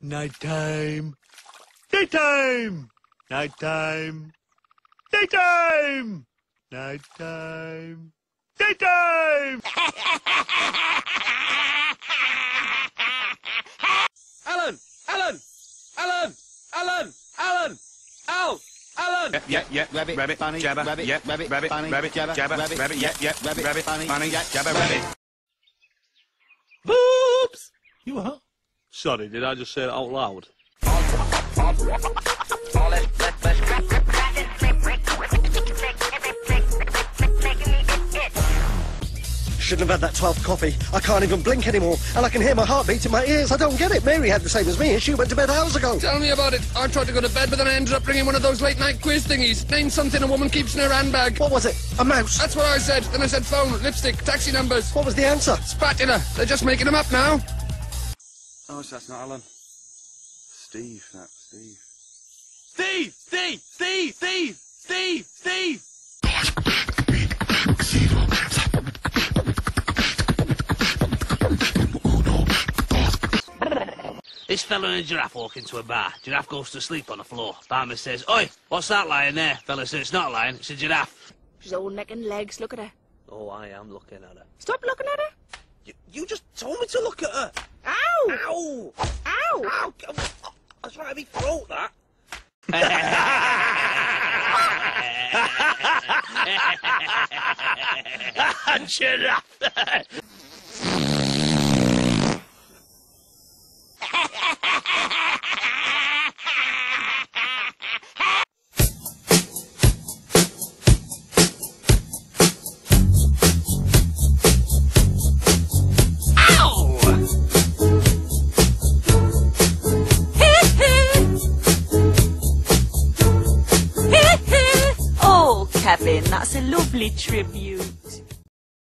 Nighttime. Daytime. Nighttime. Daytime. Nighttime. Daytime. Alan! Alan! Alan! Alan! Alan! Al! Alan! Yeah, rabbit, bunny, jabber, rabbit, rabbit, bunny, rabbit, jabber, rabbit, rabbit, bunny, jabber, rabbit. Boops! You what? Sorry, did I just say that out loud? Shouldn't have had that 12th coffee. I can't even blink anymore, and I can hear my heartbeat in my ears. I don't get it. Mary had the same as me, and she went to bed hours ago. Tell me about it. I tried to go to bed, but then I ended up bringing one of those late-night quiz thingies. Name something a woman keeps in her handbag. What was it? A mouse? That's what I said. Then I said phone, lipstick, taxi numbers. What was the answer? Spatula. They're just making them up now. Oh, so that's not Alan. Steve, that's Steve. Steve! Steve! Steve! Steve! Steve! Steve! This fella and a giraffe walk into a bar. Giraffe goes to sleep on the floor. Barman says, "Oi, what's that lion there?" Fella says, "It's not a lion, it's a giraffe." She's all neck and legs. Look at her. Oh, I am looking at her. Stop looking at her. You just told me to look at her. Ow! Ow! Ow! Ow! That's right in my throat, that. Giraffe! Oh, Kevin, that's a lovely tribute.